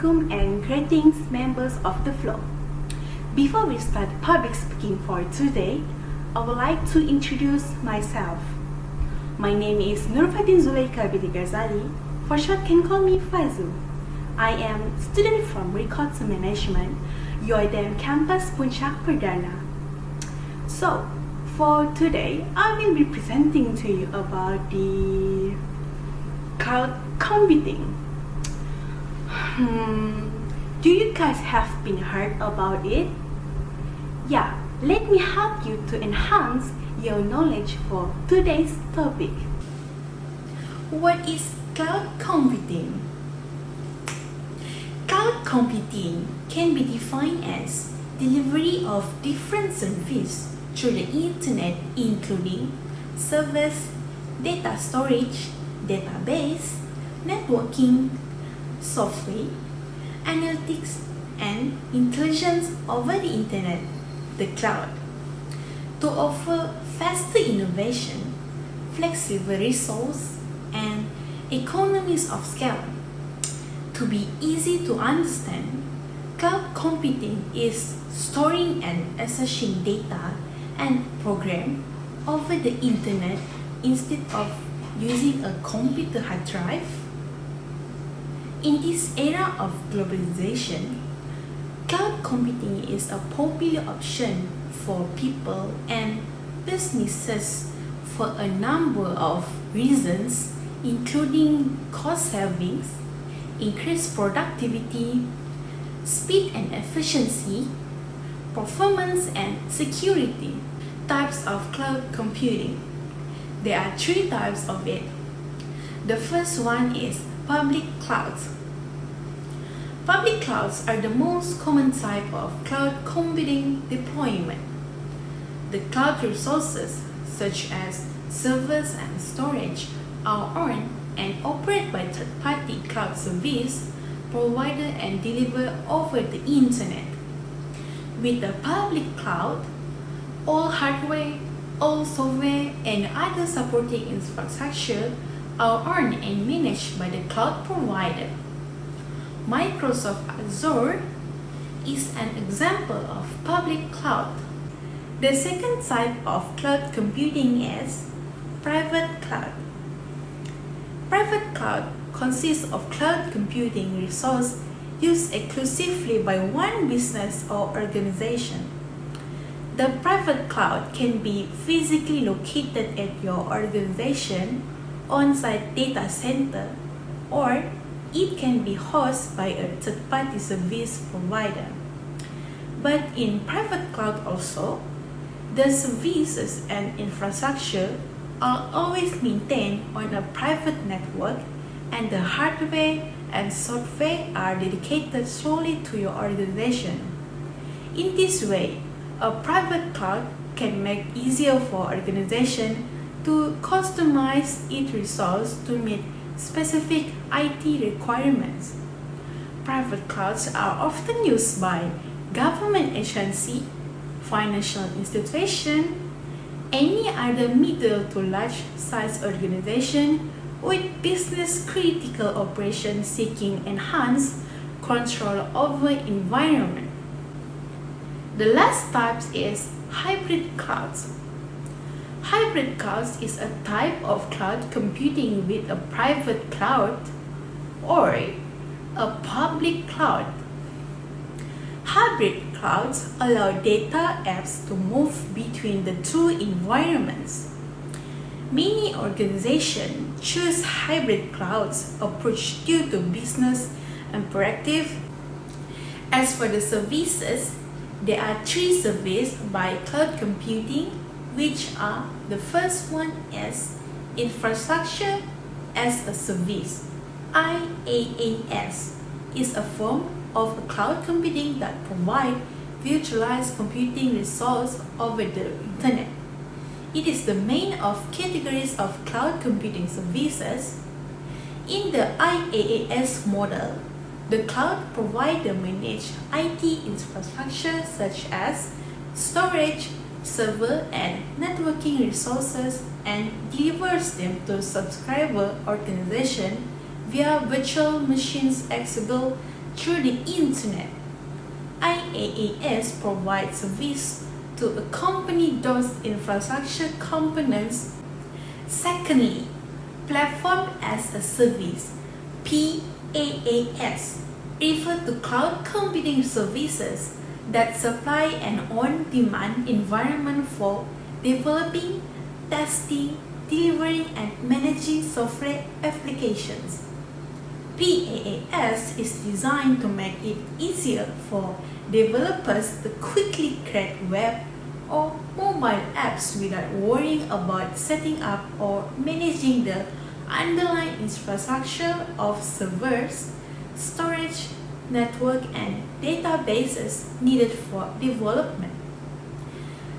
Assalamualaikum and greetings members of the flow. Before we start public speaking for today, I would like to introduce myself. My name is Nurfatin Zuleika Binti Ghazali, for short can call me Fazu. I am student from Records Management, UIDM Campus Puncak Perdana. So, for today, I will be presenting to you about the cloud computing. Do you guys have been heard about it? Yeah, let me help you to enhance your knowledge for today's topic. What is cloud computing? Cloud computing can be defined as delivery of different services through the internet, including servers, data storage, database, networking, software, analytics, and intelligence over the internet, the cloud, to offer faster innovation, flexible resource, and economies of scale. To be easy to understand, cloud computing is storing and accessing data and program over the internet instead of using a computer hard drive. In this era of globalization, cloud computing is a popular option for people and businesses for a number of reasons, including cost savings, increased productivity, speed and efficiency, performance and security. Types of cloud computing. There are three types of it. The first one is public clouds. Public clouds are the most common type of cloud computing deployment. The cloud resources, such as servers and storage, are owned and operated by third-party cloud service provider and delivered over the internet. With the public cloud, all hardware, all software, and other supporting infrastructure are owned and managed by the cloud provider. Microsoft Azure is an example of public cloud. The second type of cloud computing is private cloud. Private cloud consists of cloud computing resource used exclusively by one business or organization. The private cloud can be physically located at your organization on-site data center, or it can be hosted by a third-party service provider. But in private cloud also, the services and infrastructure are always maintained on a private network, and the hardware and software are dedicated solely to your organization. In this way, a private cloud can make easier for organization to customize its resource to meet specific IT requirements. Private clouds are often used by government agency, financial institution, any other middle to large size organization with business critical operations seeking enhanced control over environment. The last type is hybrid clouds. Hybrid clouds is a type of cloud computing with a private cloud or a public cloud. Hybrid clouds allow data apps to move between the two environments. Many organizations choose hybrid clouds approach due to business imperative. As for the services, there are three services by cloud computing, which are: the first one is infrastructure as a service. IaaS is a form of cloud computing that provides virtualized computing resource over the internet. It is the main of categories of cloud computing services. In the IaaS model, the cloud provider manages IT infrastructure such as storage, server, and networking resources and delivers them to subscriber organization via virtual machines accessible through the Internet. IaaS provides service to accompany those infrastructure components. Secondly, Platform as a Service (PaaS) refer to cloud computing services that supply an on-demand environment for developing, testing, delivering, and managing software applications. PaaS is designed to make it easier for developers to quickly create web or mobile apps without worrying about setting up or managing the underlying infrastructure of servers, storage, network, and databases needed for development.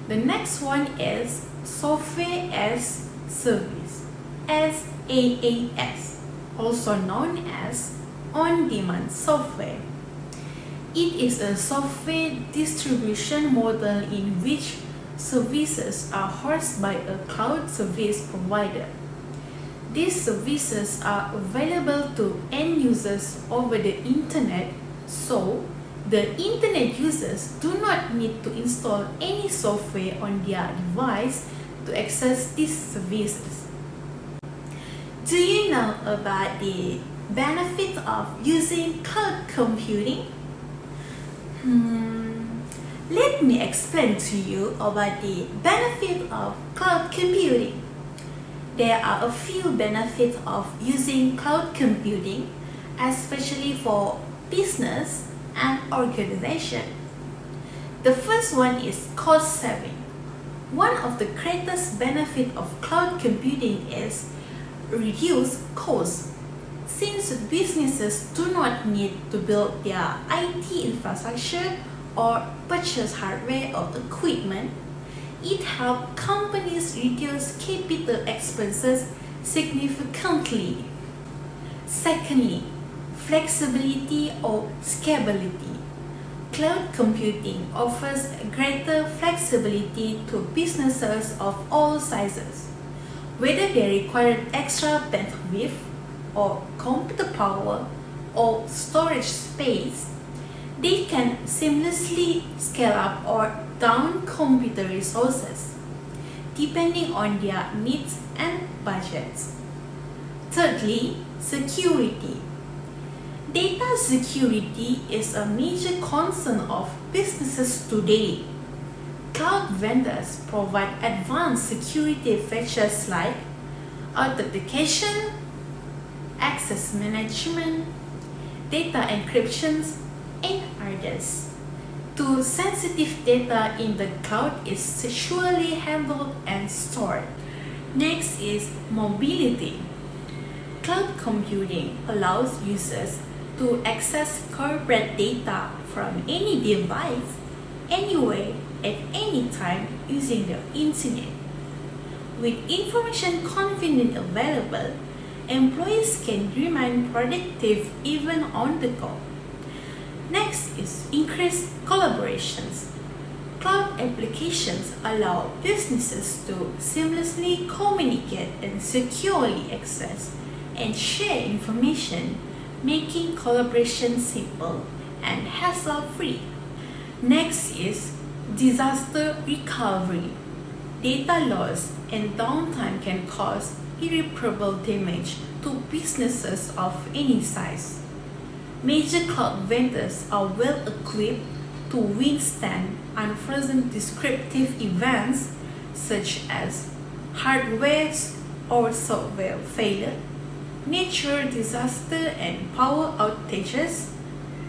The next one is Software as Service, SaaS, also known as on-demand software. It is a software distribution model in which services are hosted by a cloud service provider. These services are available to end users over the Internet, so the Internet users do not need to install any software on their device to access these services. Do you know about the benefits of using cloud computing? Let me explain to you about the benefit of cloud computing. There are a few benefits of using cloud computing, especially for business and organization. The first one is cost saving. One of the greatest benefits of cloud computing is reduced costs. Since businesses do not need to build their IT infrastructure or purchase hardware or equipment, it helps companies reduce capital expenses significantly. Secondly, flexibility or scalability. Cloud computing offers greater flexibility to businesses of all sizes. Whether they require extra bandwidth or computer power or storage space, they can seamlessly scale up or down computer resources, depending on their needs and budgets. Thirdly, security. Data security is a major concern of businesses today. Cloud vendors provide advanced security features like authentication, access management, data encryption, and others. Too sensitive data in the cloud is securely handled and stored. Next is mobility. Cloud computing allows users to access corporate data from any device, anywhere, at any time using the Internet. With information conveniently available, employees can remain productive even on the go. Next is increased collaborations. Cloud applications allow businesses to seamlessly communicate and securely access and share information, making collaboration simple and hassle-free. Next is disaster recovery. Data loss and downtime can cause irreparable damage to businesses of any size. Major cloud vendors are well equipped to withstand unforeseen disruptive events such as hardware or software failure, natural disaster, and power outages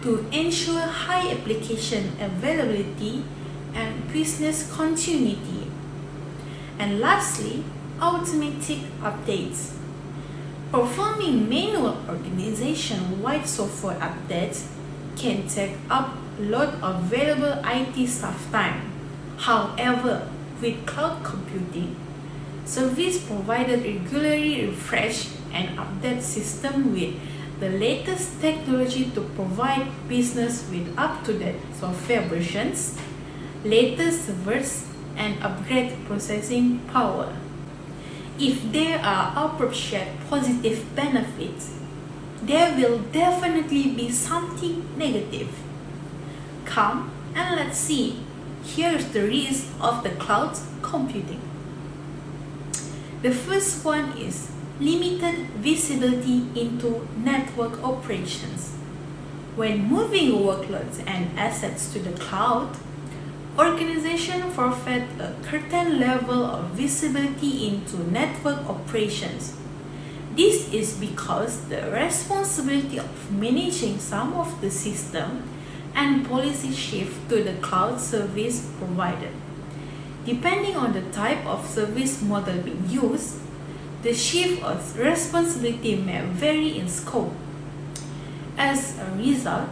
to ensure high application availability and business continuity. And lastly, automatic updates. Performing manual organization-wide software updates can take up a lot of valuable IT staff time. However, with cloud computing, service providers regularly refresh and update system with the latest technology to provide business with up-to-date software versions, latest servers, and upgrade processing power. If there are appropriate positive benefits, there will definitely be something negative. Come and let's see. Here's the risk of the cloud computing. The first one is limited visibility into network operations. When moving workloads and assets to the cloud, organizations forfeit a certain level of visibility into network operations. This is because the responsibility of managing some of the system and policy shift to the cloud service provider. Depending on the type of service model being used, the shift of responsibility may vary in scope. As a result,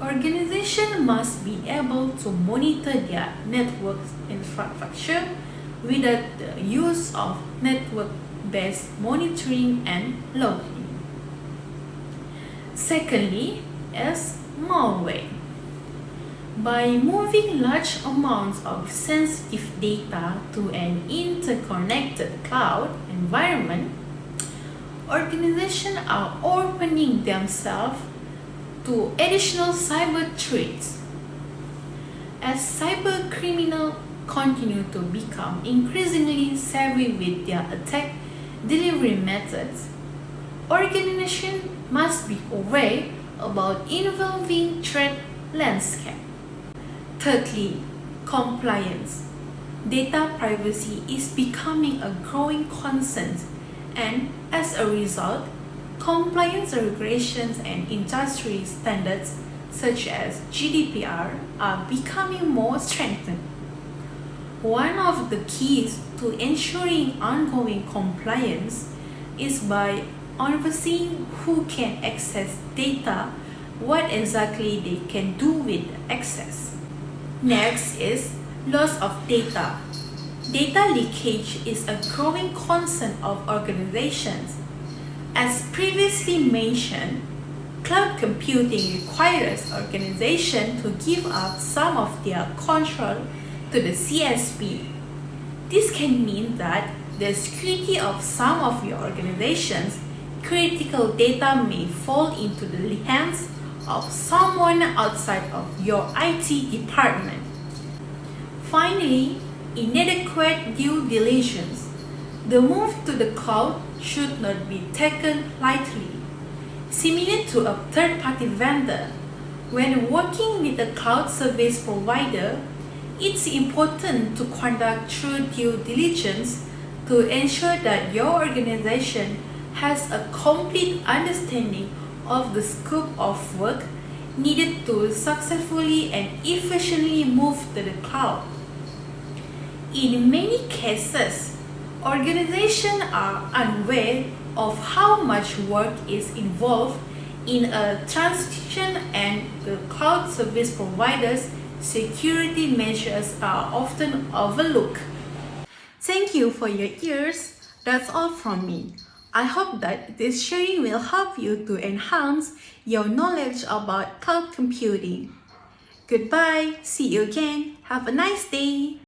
organizations must be able to monitor their network infrastructure without the use of network-based monitoring and logging. Secondly, is malware. By moving large amounts of sensitive data to an interconnected cloud environment, organizations are opening themselves to additional cyber threats. As cyber criminals continue to become increasingly savvy with their attack delivery methods, organizations must be aware about evolving threat landscape. Thirdly, compliance. Data privacy is becoming a growing concern, and as a result, compliance regulations and industry standards such as GDPR are becoming more strengthened. One of the keys to ensuring ongoing compliance is by overseeing who can access data, what exactly they can do with the access. Next is loss of data. Data leakage is a growing concern of organizations. As previously mentioned, cloud computing requires organizations to give up some of their control to the CSP. This can mean that the security of some of your organization's critical data may fall into the hands of someone outside of your IT department. Finally, inadequate due diligence. The move to the cloud should not be taken lightly. Similar to a third-party vendor, when working with a cloud service provider, it's important to conduct true due diligence to ensure that your organization has a complete understanding of the scope of work needed to successfully and efficiently move to the cloud. In many cases, organizations are unaware of how much work is involved in a transition, and the cloud service providers' security measures are often overlooked. Thank you for your ears. That's all from me. I hope that this sharing will help you to enhance your knowledge about cloud computing. Goodbye. See you again. Have a nice day.